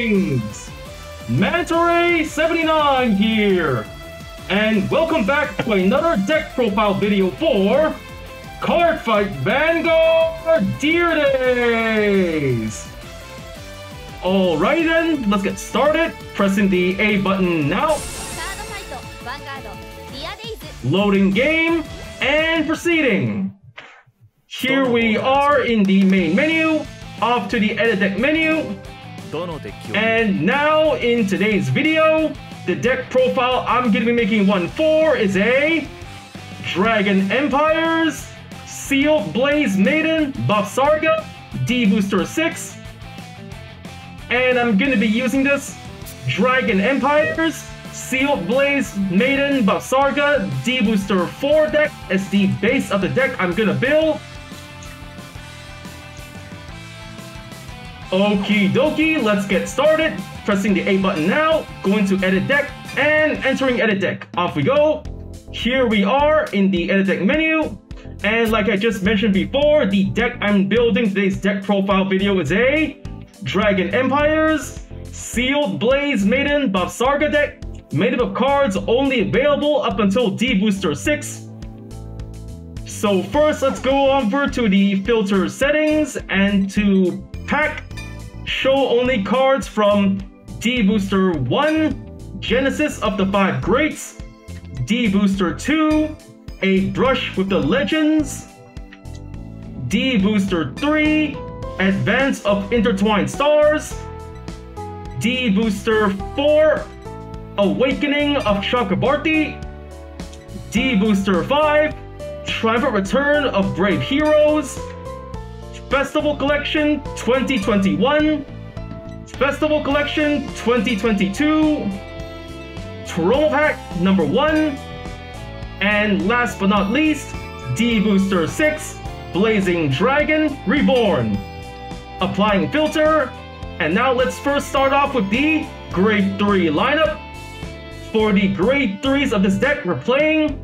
Greetings! Mantare79 here! And welcome back to another deck profile video for Cardfight Vanguard Deer Days! Alrighty then, let's get started. Pressing the A button now. Loading game and proceeding. Here we are in the main menu, off to the edit deck menu. And now in today's video, the deck profile I'm going to be making one for is a Dragon Empires, Sealed Blaze Maiden, Bavsargra, D-BT06. And I'm going to be using this Dragon Empires, Sealed Blaze Maiden, Bavsargra, D-Booster 4 deck as the base of the deck I'm going to build. Okie dokie, let's get started. Pressing the A button now, going to edit deck, and entering edit deck. Off we go. Here we are in the edit deck menu. And like I just mentioned before, the deck I'm building today's deck profile video is a Dragon Empires, Sealed Blaze Maiden, Bavsargra deck, made up of cards only available up until D-Booster 6. So first, let's go over to the filter settings and to pack. Show only cards from D-Booster 1, Genesis of the 5 Greats, D-Booster 2, a Brush with the Legends, D-Booster 3, Advance of Intertwined Stars, D-Booster 4, Awakening of Chakrabarti, D-Booster 5, Triumphant Return of Brave Heroes, Festival Collection 2021, Festival Collection 2022, Promo Pack number 1, and last but not least, D-Booster 6, Blazing Dragon Reborn. Applying filter, and now let's first start off with the Grade 3 lineup. For the Grade 3s of this deck, we're playing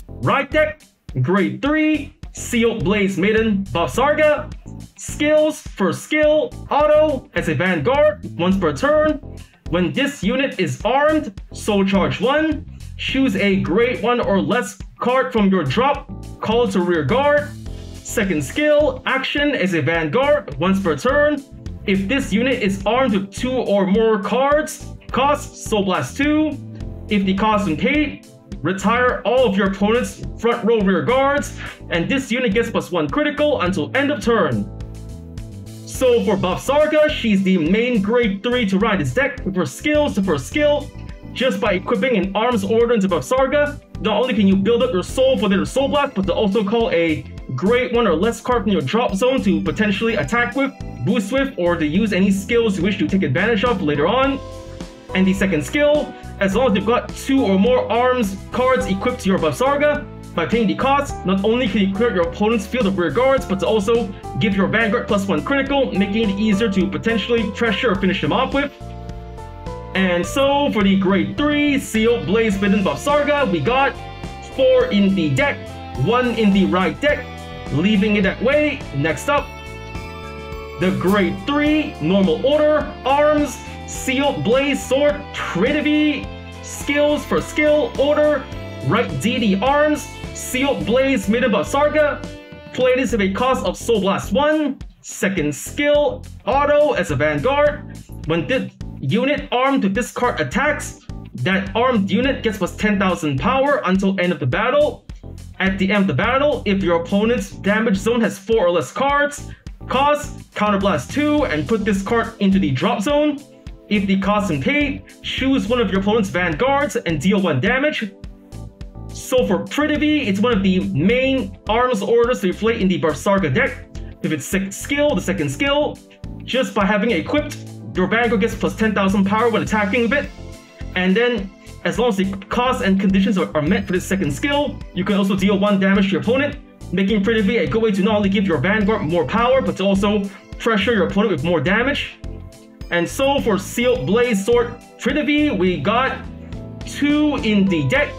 Ride Deck, Grade 3, Sealed Blaze Maiden, Bavsargra. Skills, first skill, auto, as a Vanguard, once per turn. When this unit is armed, Soul Charge 1, choose a grade 1 or less card from your drop, call to rear guard. Second skill, action, as a Vanguard, once per turn. If this unit is armed with 2 or more cards, cost Soul Blast 2. If the cost is paid, retire all of your opponent's front row rear guards, and this unit gets +1 critical until end of turn. So for Bavsargra, she's the main grade 3 to ride this deck with her skills to first skill. Just by equipping an arms order into Bavsargra, not only can you build up your soul for their soul blast, but to also call a grade 1 or less card from your drop zone to potentially attack with, boost with, or to use any skills you wish to take advantage of later on. And the second skill, as long as you've got 2 or more arms cards equipped to your Bavsargra, by paying the cost, not only can you clear your opponent's field of rear guards, but to also give your Vanguard +1 critical, making it easier to potentially pressure or finish them off with. And so for the Grade 3 Sealed Blaze Maiden Bavsargra, we got 4 in the deck, 1 in the right deck, leaving it that way. Next up, the Grade 3 Normal Order, Arms, Sealed Blaze Sword, Trinity, skills for skill, order, right DD Arms, Sealed Blaze Maiden Bavsargra. Play this with a cost of Soul Blast 1. Second skill, auto as a Vanguard. When this unit armed with this card attacks, that armed unit gets +10,000 power until end of the battle. At the end of the battle, if your opponent's damage zone has 4 or less cards, cost Counterblast 2 and put this card into the drop zone. If the cost is paid, choose one of your opponent's Vanguards and deal 1 damage. So for Prithvi, it's one of the main arms orders to play in the Bavsargra deck. If it's second skill, the second skill, just by having it equipped, your Vanguard gets +10,000 power when attacking with it. And then, as long as the cost and conditions are met for this second skill, you can also deal 1 damage to your opponent, making Prithvi a good way to not only give your Vanguard more power, but to also pressure your opponent with more damage. And so for Sealed Blaze Sword Prithvi, we got 2 in the deck,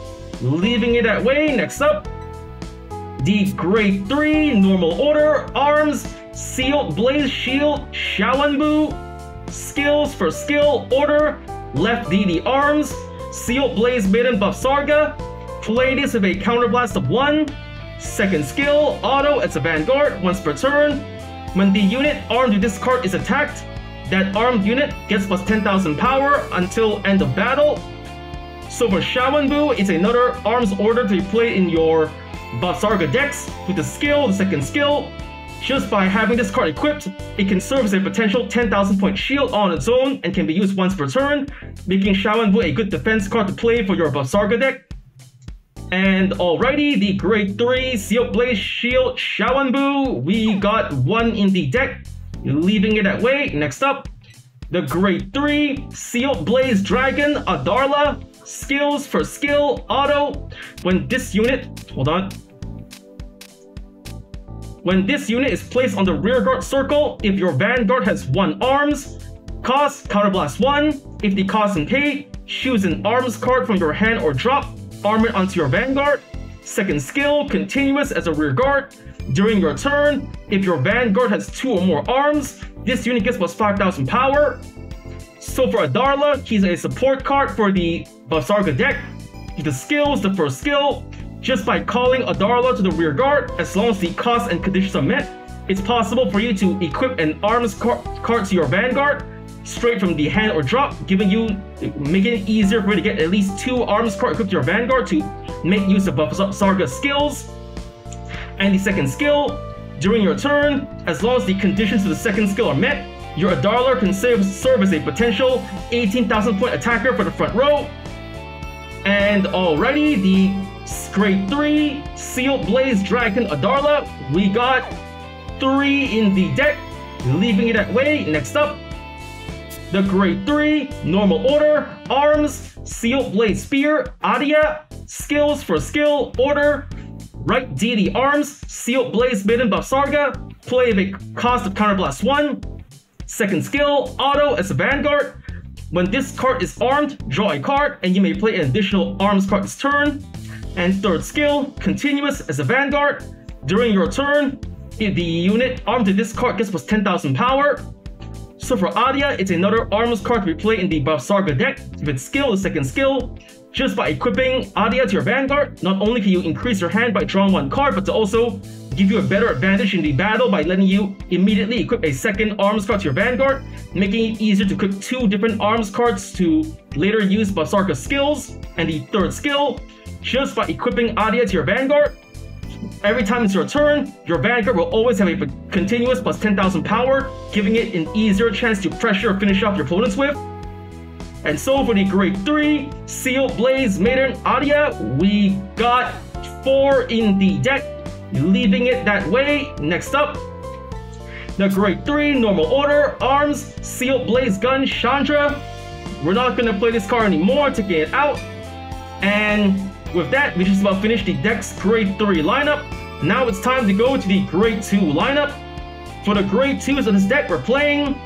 leaving it that way. Next up, the Grade 3 Normal Order, Arms, Sealed Blaze Shield, Shawanbu, skills for skill, order, left DD arms, Sealed Blaze Maiden Bavsargra, play this with a counterblast of 1, second skill, auto as a Vanguard, once per turn. When the unit armed with this card is attacked, that armed unit gets plus 10,000 power until end of battle. So for Shawanbu, it's another arms order to be played in your Bavsargra decks with the skill, the second skill. Just by having this card equipped, it can serve as a potential 10,000 point shield on its own and can be used once per turn, making Shawanbu a good defense card to play for your Bavsargra deck. And alrighty, the grade 3 Sealed Blaze Shield Shawanbu, we got 1 in the deck, leaving it that way. Next up, the grade 3 Sealed Blaze Dragon Adarla, skills for skill, auto. When this unit is placed on the rearguard circle, if your Vanguard has 1 arms, cost counterblast 1. If the cost is paid, choose an arms card from your hand or drop, arm it onto your Vanguard. Second skill, continuous as a rearguard. During your turn, if your Vanguard has 2 or more arms, this unit gets plus 5,000 power. So for Adarla, he's a support card for the Bavsargra deck. The skills, the first skill, just by calling Adarla to the rearguard, as long as the cost and conditions are met, it's possible for you to equip an arms card to your Vanguard straight from the hand or drop, making it easier for you to get at least 2 arms cards equipped to your Vanguard to make use of Bavsarga skills. And the second skill, during your turn, as long as the conditions of the second skill are met, your Adarla can serve as a potential 18,000 point attacker for the front row. And alrighty, the grade 3 Sealed Blaze Dragon Adarla, we got 3 in the deck, leaving it that way. Next up, the grade 3 normal order, arms, Sealed Blaze Spear Adia, skills for skill, order, right DD arms, Sealed Blaze Maiden Bavsargra, play with a cost of counterblast 1. Second skill, auto as a Vanguard. When this card is armed, draw a card, and you may play an additional arms card this turn. And third skill, continuous as a Vanguard. During your turn, if the unit armed with this card gets plus 10,000 power. So for Adia, it's another arms card to be played in the Bavsarga deck with its skill, the second skill. Just by equipping Adia to your Vanguard, not only can you increase your hand by drawing 1 card, but to also give you a better advantage in the battle by letting you immediately equip a second arms card to your Vanguard, making it easier to equip 2 different arms cards to later use Bavsarga skills. And the third skill, just by equipping Adia to your Vanguard, every time it's your turn, your Vanguard will always have a continuous plus 10,000 power, giving it an easier chance to pressure or finish off your opponents with. And so for the grade 3 Sealed Blaze Maiden Adia, we got 4 in the deck, leaving it that way. Next up, the grade 3 normal order, arms, Sealed Blaze Gun Chandra. We're not going to play this card anymore, taking it out. And with that, we just about finished the deck's grade 3 lineup. Now it's time to go to the grade 2 lineup. For the grade 2s of this deck, we're playing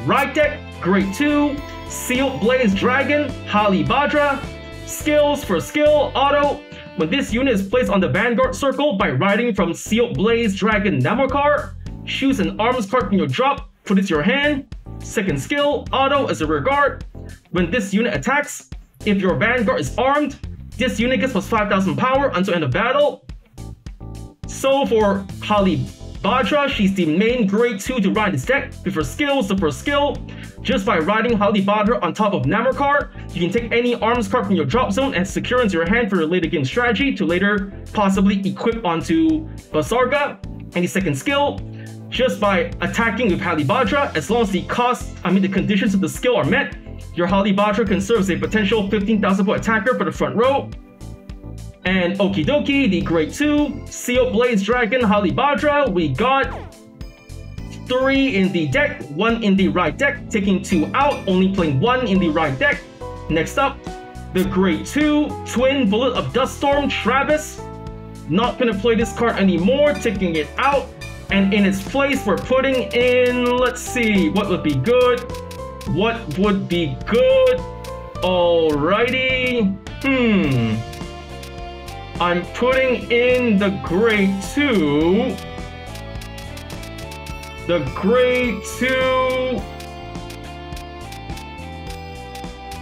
Ride Deck, grade 2, Sealed Blaze Dragon Halibadra, skills for skill, auto. When this unit is placed on the Vanguard circle by riding from Sealed Blaze Dragon Namorcar, choose an arms card from your drop, put it to your hand. Second skill, auto as a rear guard. When this unit attacks, if your Vanguard is armed, this unit gets plus 5,000 power until end of battle. So for Halibadra, she's the main grade 2 to ride this deck. With her skills, the first skill, just by riding Halibadra on top of Namorcar, you can take any arms card from your drop zone and secure into your hand for your later game strategy to later possibly equip onto Bavsarga. And the second skill, just by attacking with Halibadra, as long as the conditions of the skill are met, your Halibadra can serve as a potential 15,000 point attacker for the front row. And okie dokie, the grade 2 Sealed Blaze Dragon Halibadra, we got 3 in the deck, 1 in the right deck, taking 2 out, only playing 1 in the right deck. Next up, the grade 2 Twin Bullet of Duststorm Travis. Not gonna play this card anymore, taking it out. And in its place, we're putting in, let's see, what would be good? What would be good? Alrighty. I'm putting in the grade 2. The grade 2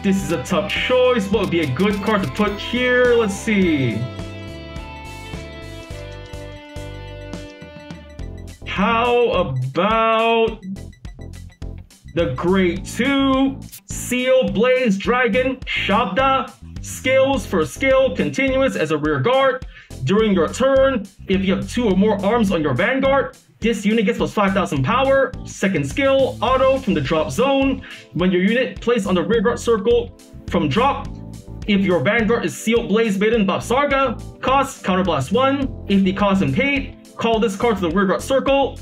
This is a tough choice. What would be a good card to put here? Let's see. How about the Grade 2 Seal Blaze Dragon Shabda? Skills for skill, continuous as a rear guard. During your turn, if you have 2 or more arms on your Vanguard, this unit gets plus 5,000 power. Second skill, auto from the drop zone. When your unit placed on the rear guard circle from drop, if your Vanguard is Sealed Blaze Maiden Bavsargra, cost counterblast 1. If the cost is paid, call this card to the rear guard circle.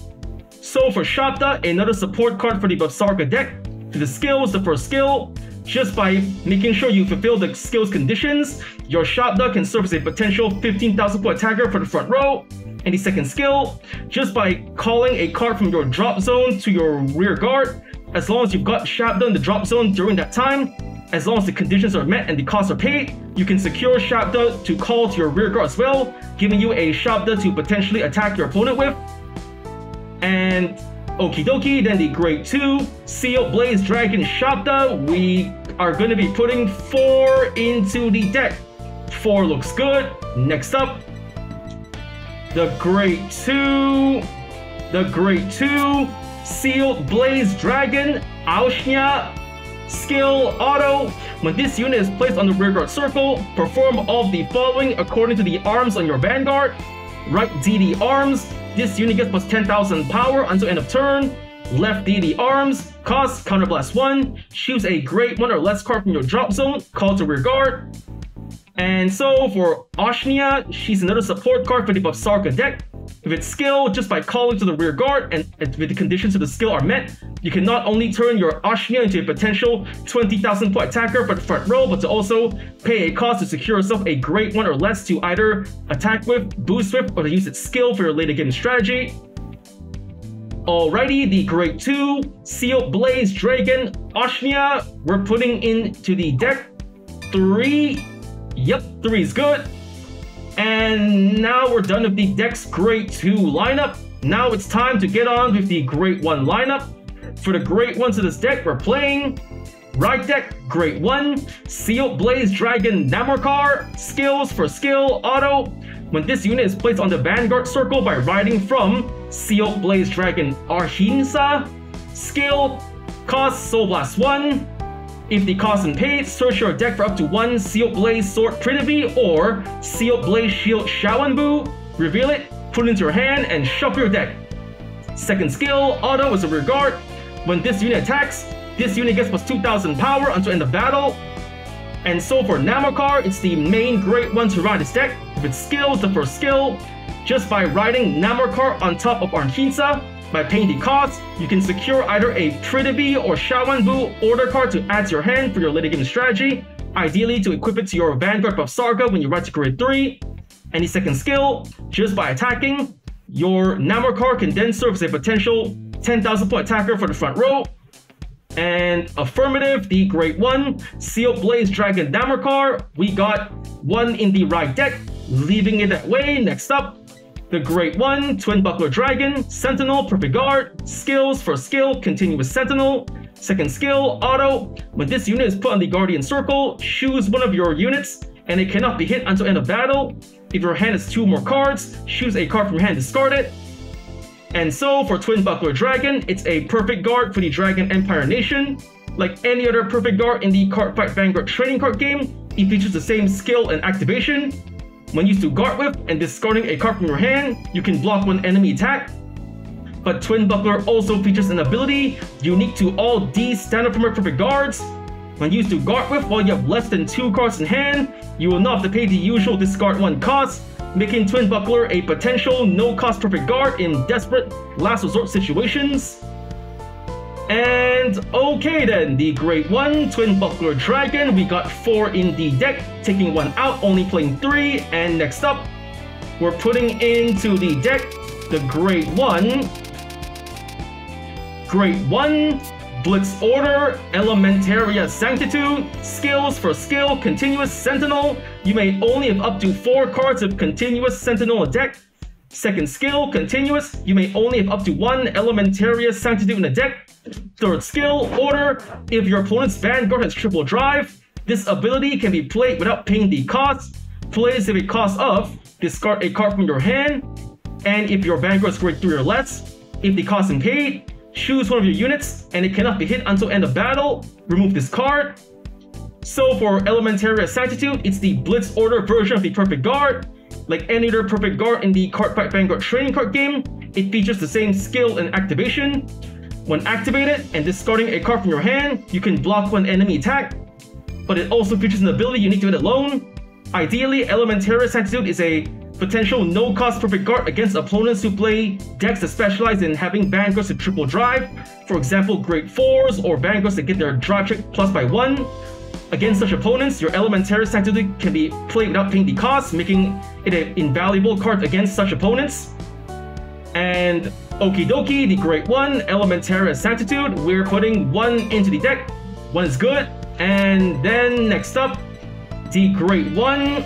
So for Shabda, another support card for the Bavsargra deck. For the skills, the first skill, just by making sure you fulfill the skills conditions, your Shabda can serve as a potential 15,000 point attacker for the front row. And the second skill, just by calling a card from your drop zone to your rear guard, as long as you've got Shabda in the drop zone during that time, as long as the conditions are met and the costs are paid, you can secure Shabda to call to your rear guard as well, giving you a Shabda to potentially attack your opponent with. And okie dokie, then the Grade 2 Seal Blaze Dragon Shabda, we are going to be putting 4 into the deck. 4 looks good. Next up, the Grade 2 Sealed Blaze Dragon Aushnia. Skill auto. When this unit is placed on the rear guard circle, perform all of the following according to the arms on your Vanguard. Right DD arms. This unit gets plus 10,000 power until end of turn. Left DD arms. Cost counterblast 1. Choose a Grade 1 or less card from your drop zone. Call to rear guard. And so for Aushnia, she's another support card for the Bavsargra deck. If it's skill, just by calling to the rear guard and if the conditions of the skill are met, you can not only turn your Aushnia into a potential 20,000 point attacker for the front row, but to also pay a cost to secure yourself a Grade 1 or less to either attack with, boost with, or to use its skill for your later game strategy. Alrighty, the Grade 2 Sealed Blaze Dragon Aushnia, we're putting into the deck 3. Yep, 3 is good. And now we're done with the deck's Grade 2 lineup. Now it's time to get on with the Grade 1 lineup. For the Grade 1s of this deck, we're playing Right Deck, Grade 1, Sealed Blaze Dragon Namorkar. Skills for skill, auto. When this unit is placed on the Vanguard circle by riding from Sealed Blaze Dragon Arhinsa. Skill, cost Soul Blast 1. If the cost is paid, search your deck for up to 1 Sealed Blaze Sword Trinity or Sealed Blaze Shield Shawanbu. Reveal it, put it into your hand, and shuffle your deck. Second skill, auto as a rear guard. When this unit attacks, this unit gets plus 2,000 power until end of battle. And so for Namorkar, it's the main Grade 1 to ride this deck. If its skills, the first skill, just by riding Namorkar on top of Arhinsa, by paying the cost, you can secure either a Trinity or Shawanbu order card to add to your hand for your later game strategy, ideally to equip it to your Vanguard Bavsargra when you ride to Grade 3. And the second skill, just by attacking, your Namorkar can then serve as a potential 10,000 point attacker for the front row. And affirmative, the Grade 1 Sealed Blaze Dragon Namorkar, we got 1 in the right deck, leaving it that way. Next up, the Grade 1 Twin Buckler Dragon Sentinel Perfect Guard. Skills for skill, continuous Sentinel. Second skill, auto. When this unit is put on the Guardian Circle, choose one of your units, and it cannot be hit until end of battle. If your hand has 2 more cards, choose a card from hand, discard it. And so for Twin Buckler Dragon, it's a perfect guard for the Dragon Empire Nation. Like any other perfect guard in the Cardfight Vanguard trading card game, it features the same skill and activation. When used to guard with and discarding a card from your hand, you can block 1 enemy attack. But Twin Buckler also features an ability unique to all these standard format perfect guards. When used to guard with while you have less than 2 cards in hand, you will not have to pay the usual discard 1 cost, making Twin Buckler a potential no-cost perfect guard in desperate last resort situations. And okay then, the Grade 1 Twin Buckler Dragon, we got 4 in the deck, taking 1 out, only playing 3. And next up, we're putting into the deck the Grade 1 Blitz Order Elementaria Sanctitude. Skills for skill, continuous Sentinel. You may only have up to 4 cards of continuous Sentinel in deck. Second skill, continuous. You may only have up to one Elementaria Sanctitude in the deck. Third skill, order. If your opponent's Vanguard has triple drive, this ability can be played without paying the cost. Plays if a cost of, discard a card from your hand. And if your Vanguard is grade 3 or less, if the cost is paid, choose one of your units and it cannot be hit until end of battle. Remove this card. So for Elementaria Sanctitude, it's the Blitz Order version of the Perfect Guard. Like any other Perfect Guard in the Cardfight Vanguard trading card game, it features the same skill and activation. When activated and discarding a card from your hand, you can block one enemy attack, but it also features an ability you need to hit alone. Ideally, Elementaria Sanctitude is a potential no-cost Perfect Guard against opponents who play decks that specialize in having Vanguards with triple drive, for example grade 4s or Vanguards that get their drive check plus by 1. Against such opponents, your Elementaria Sanctitude can be played without paying the cost, making it an invaluable card against such opponents. And okie dokie, the grade 1 Elementaria Sanctitude, we're putting 1 into the deck. 1 is good. And then next up, the grade 1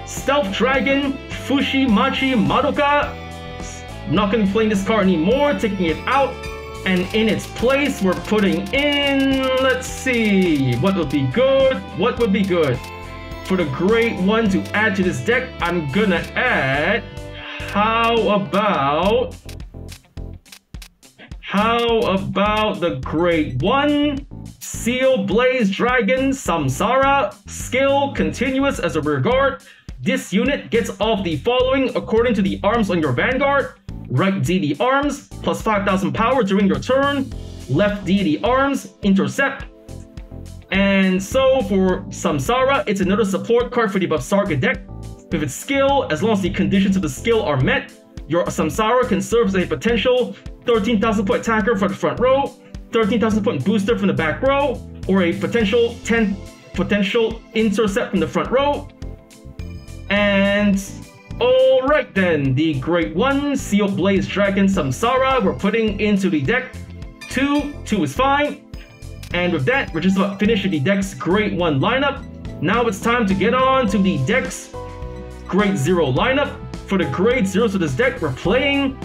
Stealth Dragon Fushimachi Madoka. I'm not going to be playing this card anymore, taking it out. And in its place, we're putting in, let's see, what would be good? What would be good? For the grade 1 to add to this deck, I'm gonna add, how about the grade 1 Seal Blaze Dragon Samsara, skill continuous as a rear guard. This unit gets all of the following according to the arms on your Vanguard. Right DD arms, plus 5,000 power during your turn. Left DD arms, intercept. And so for Samsara, it's another support card for the Bavsargra deck. With its skill, as long as the conditions of the skill are met, your Samsara can serve as a potential 13,000 point attacker for the front row, 13,000 point booster from the back row, or a potential 10 potential intercept from the front row. And alright then, the grade 1 Seal Blaze Dragon Samsara we're putting into the deck. 2 is fine. And with that, we're just about finished with the deck's grade 1 lineup. Now it's time to get on to the deck's grade 0 lineup. For the grade 0s of this deck, we're playing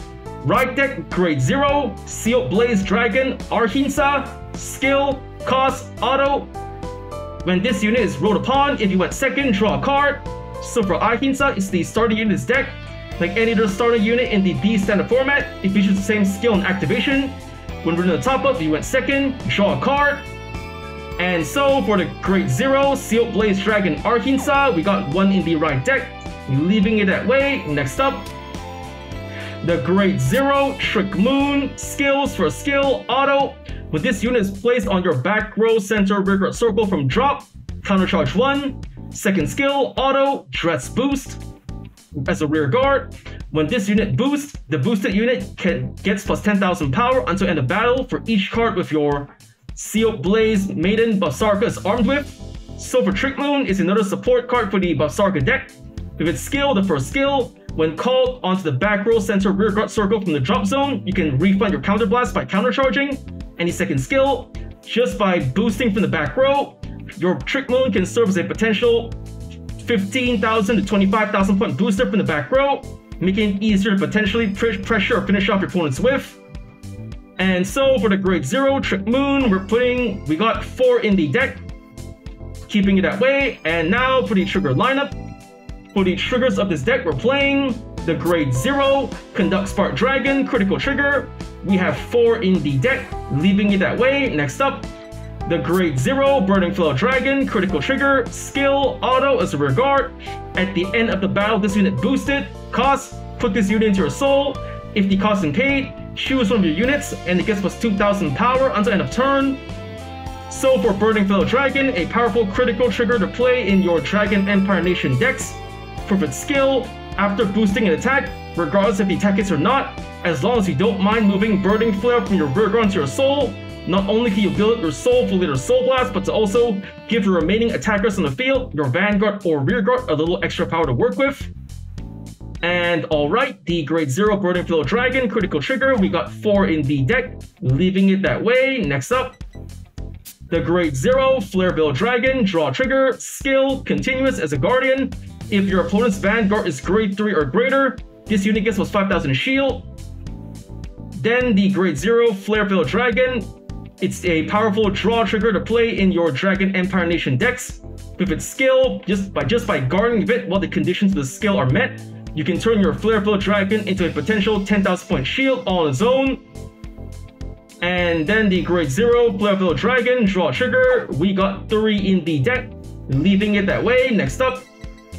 right deck grade 0, Seal Blaze Dragon Arhinsa, skill, cost, auto. When this unit is rolled upon, if you went second, draw a card. So for Arhinsa, it's the starting unit of this deck. Like any other starter unit in the D standard format, it features the same skill and activation. When we're in the top up, if you went second, draw a card. And so for the grade 0, Seal Blaze Dragon Arhinsa, we got 1 in the right deck, leaving it that way. Next up, the grade 0 Trick Moon, skills for skill, auto. When this unit is placed on your back row center rear guard circle from drop, countercharge 1. Second skill, auto, dress boost as a rear guard. When this unit boosts, the boosted unit gets plus 10,000 power until end of battle for each card with your Seal Blaze Maiden Bavsargra is armed with. So for Trick Moon, it's another support card for the Bavsargra deck. With its skill, the first skill, when called onto the back row center rear guard circle from the drop zone, you can refund your counterblast by countercharging. Any second skill, just by boosting from the back row, your Trick Moon can serve as a potential 15,000 to 25,000 point booster from the back row, making it easier to potentially pressure or finish off your opponent's whiff. And so for the grade 0 Trick Moon, we got 4 in the deck, keeping it that way. And now for the trigger lineup. For the triggers of this deck, we're playing the grade 0 Conduct Spark Dragon, critical trigger. We have 4 in the deck, leaving it that way. Next up, the grade 0 Burning Flow Dragon, critical trigger, skill, auto as a rear guard. At the end of the battle, this unit boosted. Cost, put this unit into your soul. If the cost is paid, choose one of your units and it gets plus 2,000 power until end of turn. So for Burning Flow Dragon, a powerful critical trigger to play in your Dragon Empire Nation decks. For its skill, after boosting an attack, regardless if the attack hits or not, as long as you don't mind moving Burning Flare from your rear guard to your soul, not only can you build your soul for later Soul Blast, but to also give your remaining attackers on the field, your Vanguard or rear guard, a little extra power to work with. And alright, the grade 0 Burning Flow Dragon, critical trigger, we got 4 in the deck, leaving it that way. Next up, the grade 0 Flare Bill Dragon, draw trigger, skill, continuous as a guardian. If your opponent's Vanguard is grade 3 or greater, This unit gets plus 5,000 shield. Then the Grade 0 Flare Veil Dragon. It's a powerful draw trigger to play in your Dragon Empire Nation decks. With its skill, just by guarding it while the conditions of the skill are met, you can turn your Flare Veil Dragon into a potential 10,000 point shield all on its own. And then the Grade 0 Flare Veil Dragon, draw trigger. We got 3 in the deck, leaving it that way. Next up,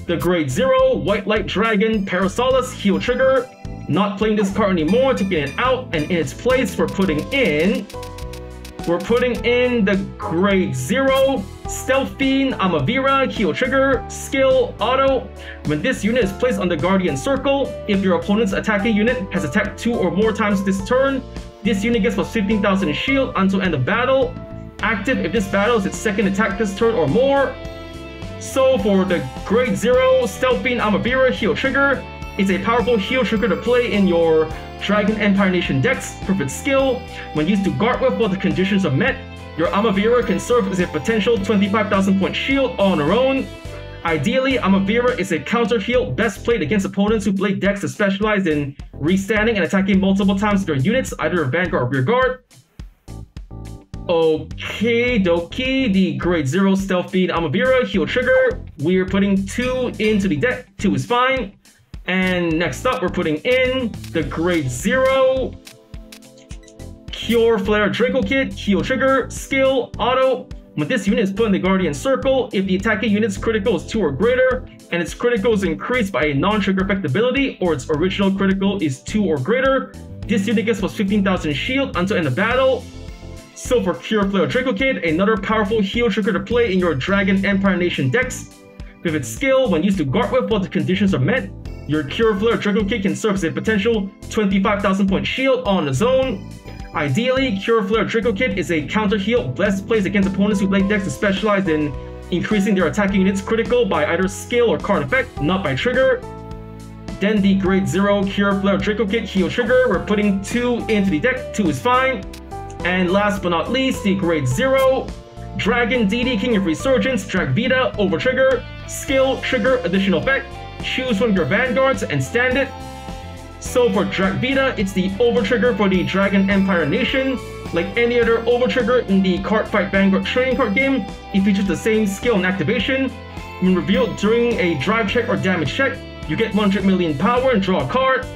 the Grade 0 White Light Dragon Parasolus, heal trigger. Not playing this card anymore, taking it out, and in its place we're putting in the Grade 0 Stealth Fiend Amavira, heal trigger, skill, auto. When this unit is placed on the Guardian Circle, if your opponent's attacking unit has attacked 2 or more times this turn, this unit gets plus 15,000 shield until end of battle. Active if this battle is its second attack this turn or more. So for the Grade 0 Stealth Fiend Amavira, heal trigger, it's a powerful heal trigger to play in your Dragon Empire Nation decks. For its skill, when used to guard with while the conditions are met, your Amavira can serve as a potential 25,000 point shield all on her own. Ideally, Amavira is a counter heal best played against opponents who play decks that specialize in restanding and attacking multiple times with their units, either Vanguard or Rear Guard. Okay dokie, the Grade 0 Stealth Fiend Amavira, heal trigger. We're putting 2 into the deck, 2 is fine. And next up, we're putting in the Grade 0 Cure Flare Draco Kit, heal trigger, skill, auto. When this unit is put in the Guardian Circle, if the attacking unit's critical is 2 or greater, and its critical is increased by a non-trigger effect ability, or its original critical is 2 or greater, this unit gets plus 15,000 shield until end of battle. So for Cure Flare Draco Kit, another powerful heal trigger to play in your Dragon Empire Nation decks. With its skill, when used to guard with while the conditions are met, your Cure Flare Draco Kit can serve as a potential 25,000 point shield on its own. Ideally, Cure Flare Draco Kit is a counter heal best placed against opponents who play decks that specialize in increasing their attacking units critical by either skill or card effect, not by trigger. Then the Grade 0 Cure Flare Draco Kit, heal trigger. We're putting 2 into the deck, 2 is fine. And last but not least, the Grade 0 Dragon DD King of Resurgence, Drag Vita, over trigger, skill, trigger, additional effect. Choose one of your Vanguards and stand it. So for Drag Vita, it's the over trigger for the Dragon Empire Nation. Like any other over trigger in the Cardfight Vanguard trading card game, it features the same skill and activation. When revealed during a drive check or damage check, you get 100 million power and draw a card.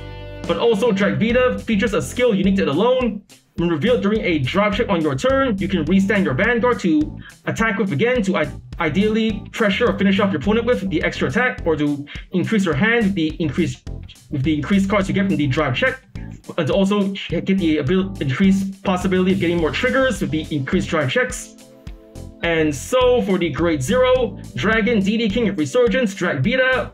But also Drag Vita features a skill unique to it alone. When revealed during a drive check on your turn, you can restand your Vanguard to attack with again to ideally pressure or finish off your opponent with the extra attack, or to increase your hand with the increased cards you get from the drive check, and to also get the increased possibility of getting more triggers with the increased drive checks. And so for the Grade 0 Dragon DD King of Resurgence, Drag Vita,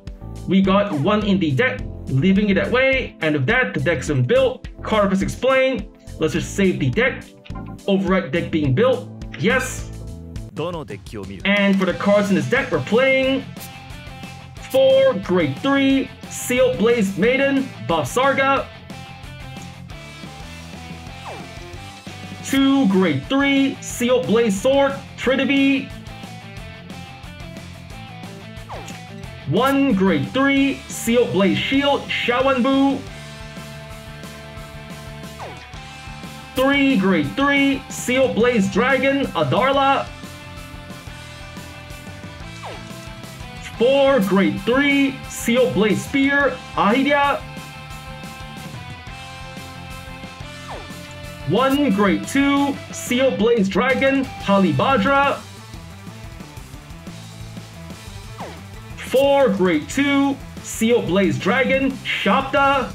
we got 1 in the deck, leaving it that way. And with that, the deck's been built. Card is explained. Let's just save the deck. Override deck being built. Yes. And for the cards in this deck, we're playing 4 Grade 3 Sealed Blaze Maiden, Bavsargra. 2 Grade 3 Sealed Blaze Sword, Trinity. 1 Grade 3 Sealed Blaze Shield, Shawanbu. 3 Grade 3 Sealed Blaze Dragon, Adarla. 4 Grade 3 Sealed Blaze Spear, Ahidia. 1 Grade 2 Sealed Blaze Dragon, Halibadra. 4 Grade 2 Sealed Blaze Dragon, Shabda.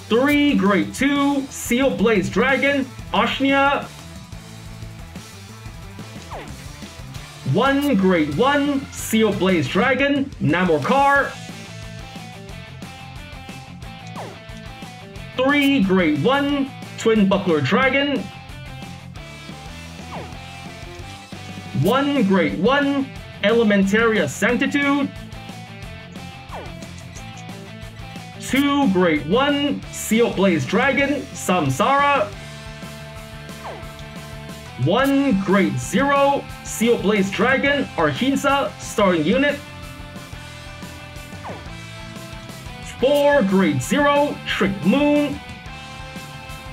3 Grade 2 Sealed Blaze Dragon, Ashnia. 1 Grade 1 Sealed Blaze Dragon, Namorkar. 3 Grade 1 Twin Buckler Dragon. 1 Grade 1 Elementaria Sanctitude. 2 Grade 1 Sealed Blaze Dragon, Samsara. 1 Grade 0 Sealed Blaze Dragon, Arhinsa, starting unit. 4 grade 0 Trick Moon.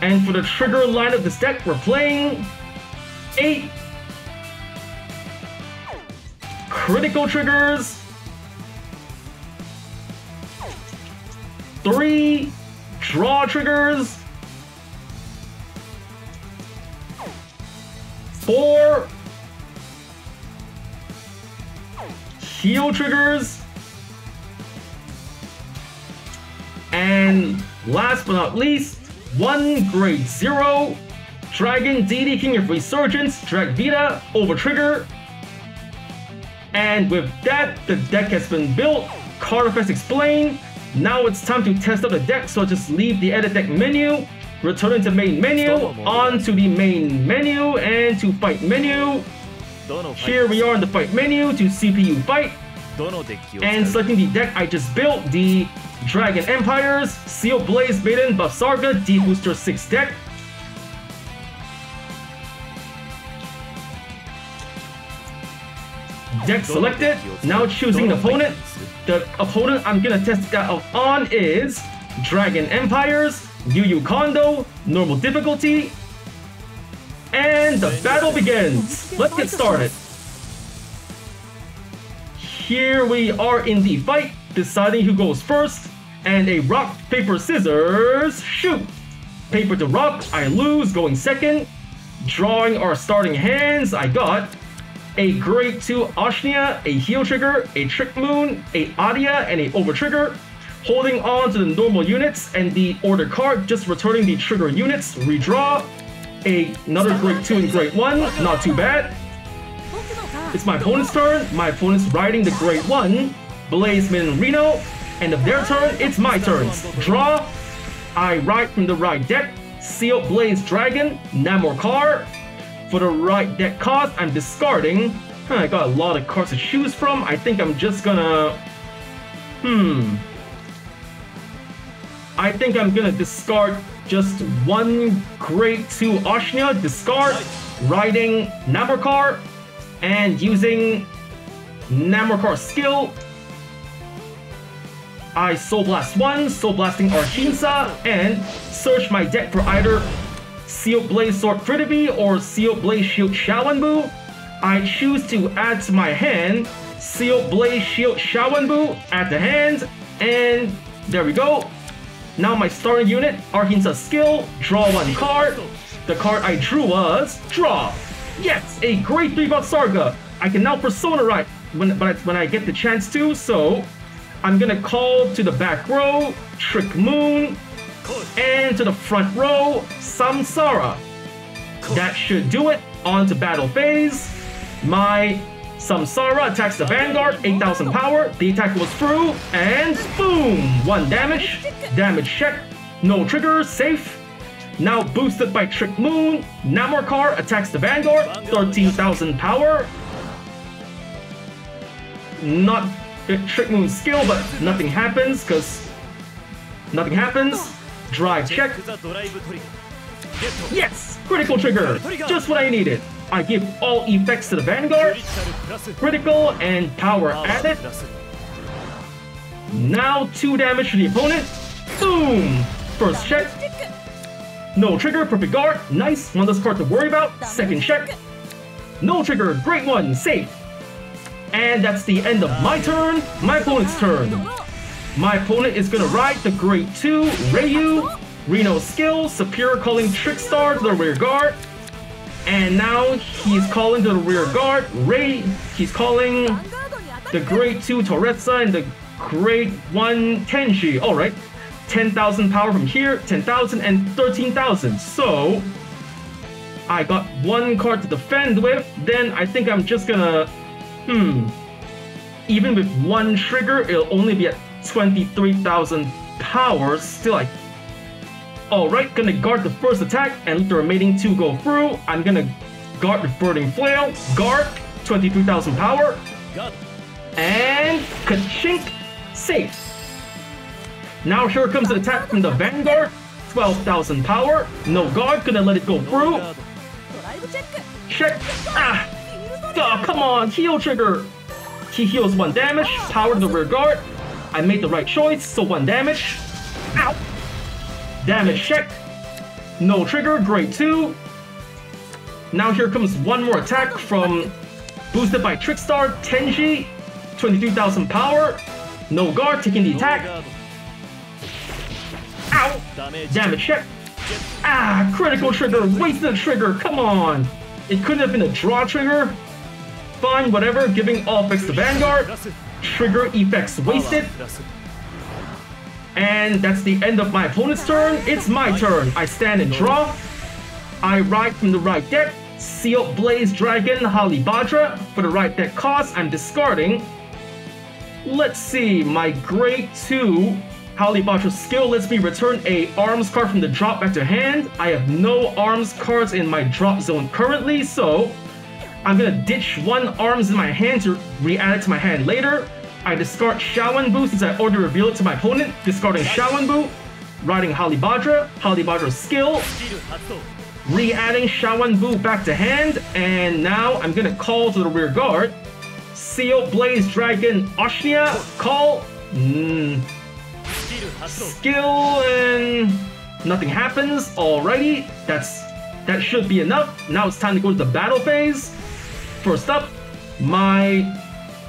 And for the trigger line of this deck, we're playing 8 critical triggers, 3 draw triggers, 4 heal triggers, and last but not least, 1 grade 0 Dragon Deity King of Resurgence Drag Vita over trigger. And with that, the deck has been built, card effects explained. Now it's time to test out the deck, so just leave the edit deck menu, return into main menu, onto the main menu, and to fight menu. Here we are in the fight menu to CPU fight, and selecting the deck I just built, the Dragon Empires, Seal Blaze Maiden, Bavsargra, D-BT06 deck. Deck selected, now choosing an opponent. The opponent I'm gonna test that out on is Dragon Empires, Yu Yu Kondo, normal difficulty, and the battle begins. Let's get started. Here we are in the fight, deciding who goes first, and a rock, paper, scissors, shoot! Paper to rock, I lose, going second. Drawing our starting hands, I got a grade 2 Oshnia, a heal trigger, a Trick Moon, a Adia, and a over trigger. Holding on to the normal units and the order card, just returning the trigger units, redraw. Another grade 2 and grade 1, not too bad. It's my opponent's turn. My opponent's riding the grade 1, Blaze Maiden Reno. End of their turn, it's my turn. Draw. I ride from the right deck, Seal Blaze Dragon, Namor card. For the right deck cost, I'm discarding. I got a lot of cards to choose from. I think I'm just gonna... I think I'm gonna discard just 1 grade 2 Oshnia, discard, riding Namor, and using Namor skill, I Soul Blast 1, Soul Blasting Archinsa, and search my deck for either Seal Blaze Sword Fritterby or Seal Blaze Shield Shawanbu. I choose to add to my hand Seal Blaze Shield Shawanbu at the hand, and there we go. Now my starting unit, Archinsa skill, draw 1 card. The card I drew was draw. Yes, a grade 3 Bavsargra. I can now Persona Ride when I get the chance to, so I'm gonna call to the back row, Trick Moon, and to the front row, Samsara. That should do it. On to battle phase. My Samsara attacks the Vanguard, 8,000 power. The attack was through, and boom! 1 damage. Damage check. No trigger, safe. Now boosted by Trick Moon, Namor attacks the Vanguard, 13,000 power. Not Trick Moon's skill, but nothing happens, because nothing happens. Drive check. Yes! Critical trigger! Just what I needed. I give all effects to the Vanguard. Critical and power added. Now 2 damage to the opponent. Boom! First check. No trigger, perfect guard. Nice, one less card to worry about. Second check. No trigger, great one, safe. And that's the end of my turn. My opponent's turn. My opponent is gonna ride the grade 2 Ryu, Reno skill, Superior calling Trickstar to the rear guard. And now he's calling to the rear guard, he's calling the grade 2 Torretsa and the grade 1 Tenji. Alright, 10,000 power from here, 10,000 and 13,000. So, I got 1 card to defend with, then I think I'm just gonna, even with 1 trigger, it'll only be at 23,000 power, still like... Alright, gonna guard the first attack and let the remaining 2 go through. I'm gonna guard the Burning Flail, guard, 23,000 power, and ka-chink, safe. Now here comes an attack from the Vanguard, 12,000 power, no guard, gonna let it go through. Check, come on, heal trigger. He heals 1 damage, power to the rear guard. I made the right choice, so 1 damage. Ow! Damage check. No trigger, grade 2. Now here comes one more attack from boosted by Trickstar, Tenji. 23,000 power. No guard, taking the attack. Ow! Damage check. Ah, critical trigger, wasted the trigger, come on! It couldn't have been a draw trigger. Fine, whatever, giving all effects to Vanguard. Trigger effects wasted. And that's the end of my opponent's turn. It's my turn. I stand and draw. I ride from the right deck. Sealed Blaze Dragon Halibadra. For the right deck cost, I'm discarding. Let's see, my grade 2 Halibadra skill lets me return a arms card from the drop back to hand. I have no arms cards in my drop zone currently, so I'm gonna ditch 1 arms in my hand to re-add it to my hand later. I discard Shawanbu since I already revealed it to my opponent, discarding Shawanbu, riding Halibadra, Halibadra skill, re-adding Shawanbu back to hand, and now I'm gonna call to the rear guard. Seal Blaze Dragon Oshnia, call. Skill and nothing happens. Alrighty, that should be enough. Now it's time to go to the battle phase. First up, my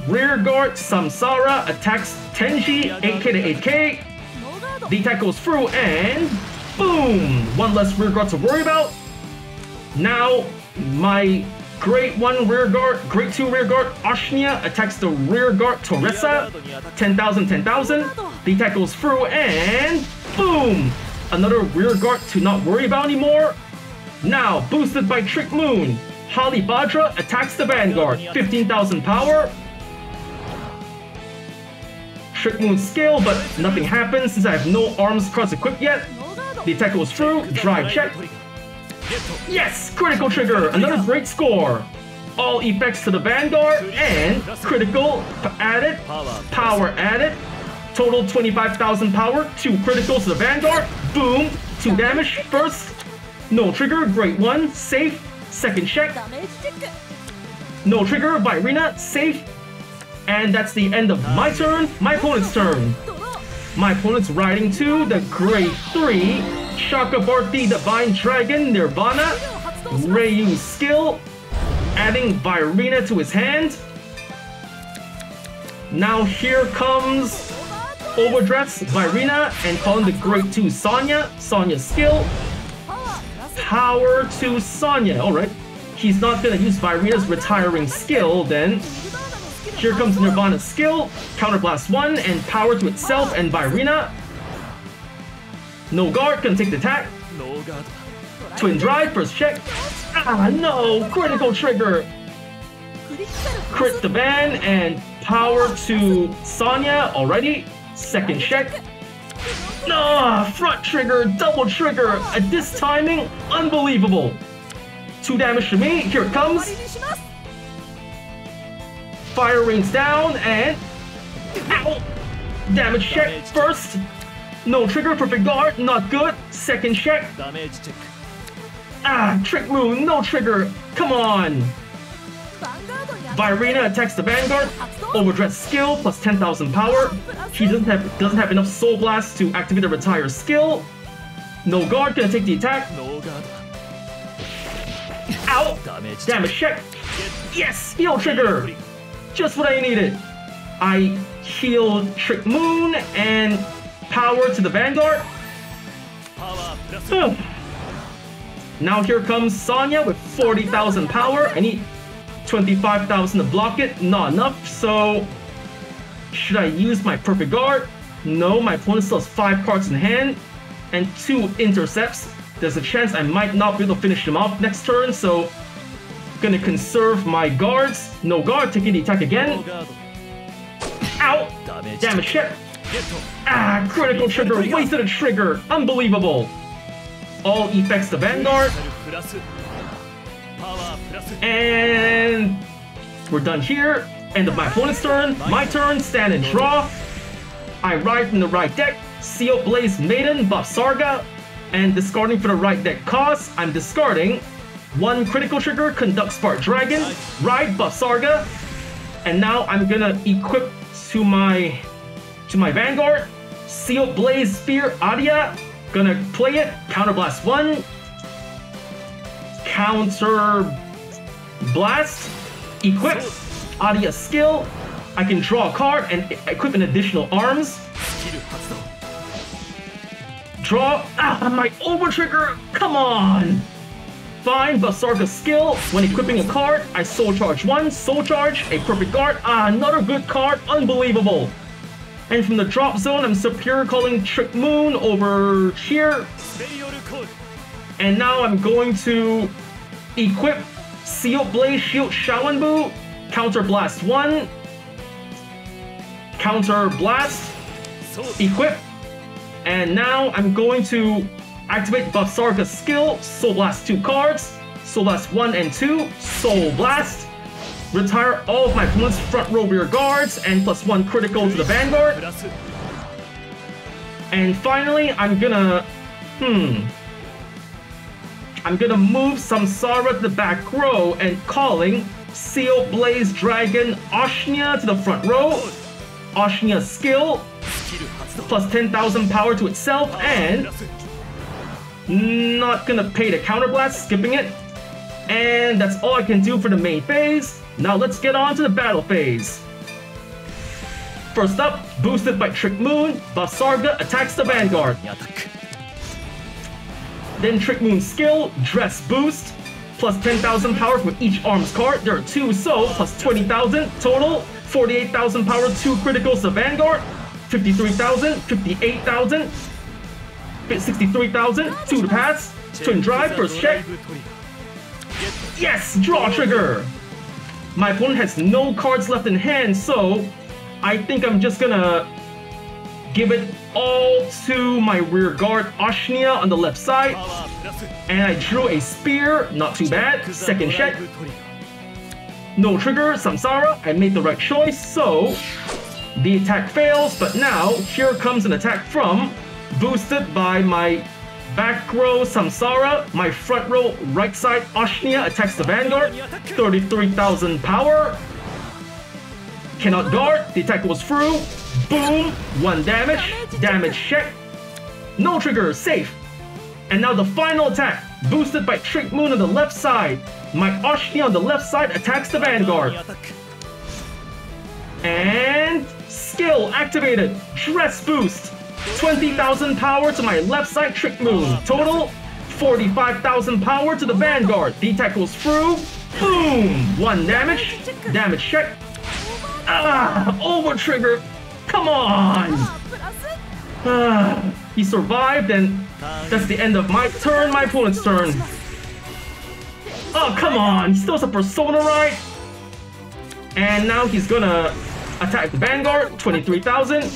rear guard Samsara attacks Tenji, 8k to 8k. The attack goes through and boom! 1 less rear guard to worry about. Now my grade 1 rear guard, grade 2 rear guard Oshnia attacks the rear guard Toressa, 10,000, 10,000. The attack goes through and boom! Another rear guard to not worry about anymore. Now, boosted by Trick Moon, Halibadra attacks the Vanguard, 15,000 power. Trick Moon skill, but nothing happens since I have no arms cards equipped yet. The attack goes through, drive check. Yes! Critical trigger! Another great score! All effects to the Vanguard, and critical added, power added. Total 25,000 power, 2 criticals to the Vanguard. Boom! 2 damage. First, no trigger, grade 1, safe. Second check. No trigger, Virina, safe. And that's the end of my turn. My opponent's turn. My opponent's riding to the grade 3 Chakrabarti Divine Dragon Nirvana, Ryu skill, adding Virina to his hand. Now here comes Overdress Virina and calling the grade 2 Sonya, Sonya skill, power to Sonya. Alright, he's not gonna use Virina's retiring skill then. Here comes Nirvana's skill, counterblast 1 and power to itself and Virina. No guard, gonna take the attack. Twin drive, first check. Ah no, critical trigger. Crit the van and power to Sonya already. Second check. Ah, front trigger, double trigger. At this timing, unbelievable. 2 damage to me, here it comes. Fire rings down and ow! Damage check first. No trigger, perfect guard, not good. Second check. Ah, Trick Moon, no trigger. Come on. Virina attacks the Vanguard. Overdress skill plus 10,000 power. He doesn't have enough Soul Blast to activate the retire skill. No guard, gonna take the attack. Ow! Damage check. Yes, heal trigger. Just what I needed. I heal Trick Moon and power to the Vanguard. Now here comes Sonya with 40,000 power. I need 25,000 to block it. Not enough, so should I use my perfect guard? No, my opponent still has 5 cards in hand and 2 intercepts. There's a chance I might not be able to finish them off next turn, so gonna conserve my guards. No guard, taking the attack again. Ow! Damage check. Ah, critical trigger, wasted a trigger. Unbelievable. All effects to Vanguard. And we're done here. End of my opponent's turn. My turn, stand and draw. I ride from the right deck. Seal Blaze Maiden, Bavsargra. And discarding for the right deck cost, I'm discarding 1 critical trigger, Conduct Spark Dragon, ride Bavsargra. And now I'm gonna equip to my to my Vanguard. Seal Blaze Spear Adia. Gonna play it. Counterblast 1. Counter Blast. Equip. Adia skill. I can draw a card and equip an additional arms. Draw. Ah, my over trigger. Come on. Fine, Bavsargra skill. When equipping a card, I Soul Charge 1, Soul Charge, a perfect guard. Ah, another good card. Unbelievable. And from the drop zone, I'm Superior Calling Trick Moon over here. And now I'm going to equip Seal Blaze Shield Shaoanbu, Counter Blast 1, Counter Blast, equip. And now I'm going to activate Bavsargra's skill, Soul Blast 2 cards, Soul Blast 1 and 2, Soul Blast, retire all of my opponent's front row rear guards, and +1 critical to the Vanguard. And finally, I'm gonna move Samsara to the back row and calling Seal Blaze Dragon Oshnia to the front row. Oshnia skill, plus 10,000 power to itself, and not gonna pay the counterblast, skipping it. And that's all I can do for the main phase. Now let's get on to the battle phase. First up, boosted by Trick Moon, Bavsargra attacks the Vanguard. Then Trick Moon's skill, Dress Boost, plus 10,000 power for each arms card. There are 2, so plus 20,000 total, 48,000 power, 2 criticals to Vanguard, 53,000, 58,000, 63,000, 2 to pass, Twin Drive, first check. Yes, draw trigger! My opponent has no cards left in hand, so I think I'm just gonna give it all to my rear guard Oshnia on the left side. And I drew a spear, not too bad. Second check. No trigger, Samsara, I made the right choice, so the attack fails, but now here comes an attack from, boosted by my back row Samsara, my front row right side Oshnia attacks the Vanguard, 33,000 power. Cannot guard, the attack goes through, boom, 1 damage, damage check, no trigger, safe. And now the final attack, boosted by Trick Moon on the left side, my Oshnia on the left side attacks the Vanguard. And skill activated, Dress Boost, 20,000 power to my left side Trick Moon, total 45,000 power to the Vanguard, the attack goes through, boom, 1 damage, damage check. Ah, over trigger, come on! He survived, and that's the end of my turn, my opponent's turn. Oh, come on, he still has a Persona, right? And now he's gonna attack the Vanguard, 23,000.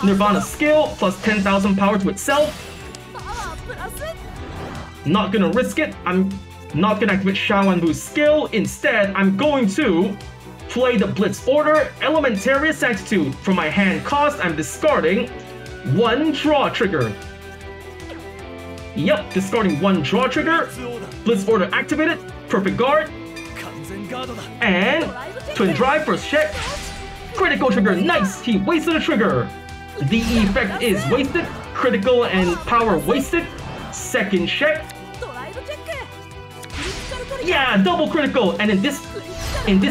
Nirvana skill, plus 10,000 power to itself. Not gonna risk it. I'm not gonna activate Shaoanbu's skill. Instead, I'm going to play the Blitz Order, Elementaria Sanctitude. For my hand cost, I'm discarding 1 draw trigger. Yep, discarding 1 draw trigger. Blitz Order activated, perfect guard. And Twin Drive, first check. Critical trigger, nice! He wasted a trigger. The effect is wasted, critical and power wasted. Second check. Yeah, double critical, and in this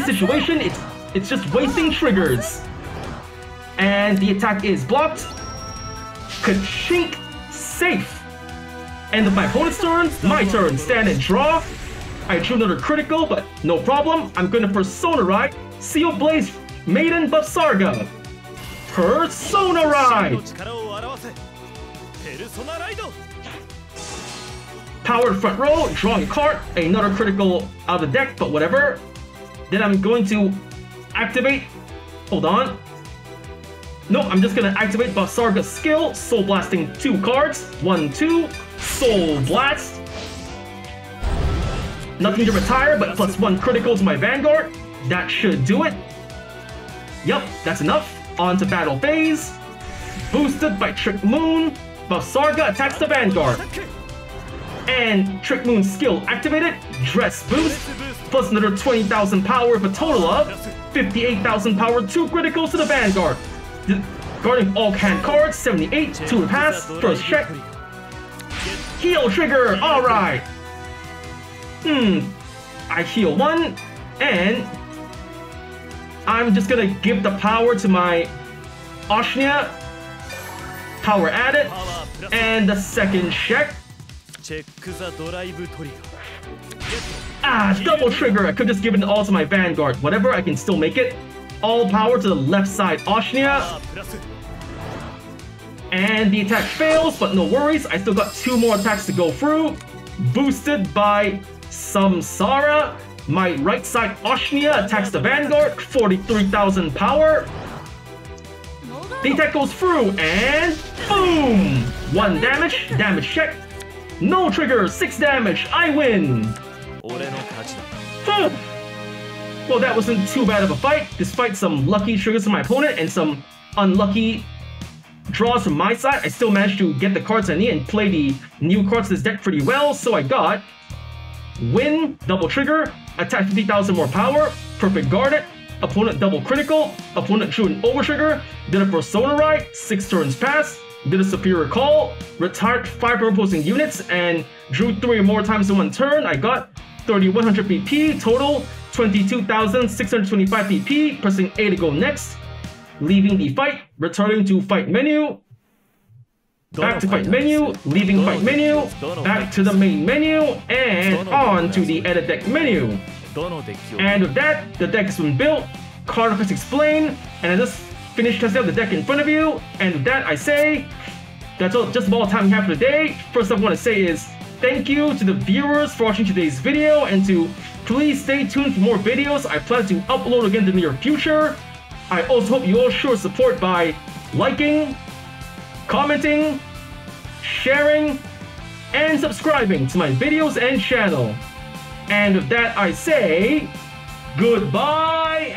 situation, it's just wasting triggers. And the attack is blocked. Ka-chink, safe. End of my opponent's turn, my turn, stand and draw. I drew another critical, but no problem. I'm gonna Persona Ride, Seal Blaze Maiden Bavsargra. Persona Ride! Powered front row, drawing a card, another critical out of the deck, but whatever. Then I'm going to activate, hold on. No, I'm just gonna activate Bavsargra's skill, Soul Blasting 2 cards, 1, 2, Soul Blast. Nothing to retire, but +1 critical to my Vanguard. That should do it. Yup, that's enough. On to battle phase. Boosted by Trick Moon, Bavsargra attacks the Vanguard. And Trick Moon's skill activated, Dress Boost, plus another 20,000 power for a total of 58,000 power, 2 criticals to the Vanguard. Guarding all hand cards, 78, 2 to pass, first check. Heal trigger, alright. I heal 1, and I'm just gonna give the power to my Oshnia. Power added, and the second check. Double trigger. I could just give it all to my Vanguard. Whatever, I can still make it. All power to the left side Oshnia. And the attack fails, but no worries. I still got 2 more attacks to go through. Boosted by Samsara. My right side Oshnia attacks the Vanguard. 43,000 power. The attack goes through, and boom! 1 damage. Damage check. No trigger. 6 damage. I win. Well, that wasn't too bad of a fight, despite some lucky triggers from my opponent and some unlucky draws from my side. I still managed to get the cards I need and play the new cards in this deck pretty well. So I got win, double trigger, attack 50,000 more power, perfect guarded, opponent double critical, opponent drew an over trigger, did a persona right, 6 turns pass, did a superior call, retired 5 opposing units, and drew 3 more times in 1 turn. I got 3,100 PP, total 22,625 PP, pressing A to go next, leaving the fight, returning to fight menu, back to fight menu, leaving fight menu, back to the main menu, and on to the edit deck menu. And with that, the deck has been built, Cardfight explained, and I just finished testing out the deck in front of you. And with that, I say, that's all, just about all the time we have for today. First I want to say is, thank you to the viewers for watching today's video, and to please stay tuned for more videos I plan to upload again in the near future. I also hope you all show support by liking, commenting, sharing, and subscribing to my videos and channel. And with that I say, goodbye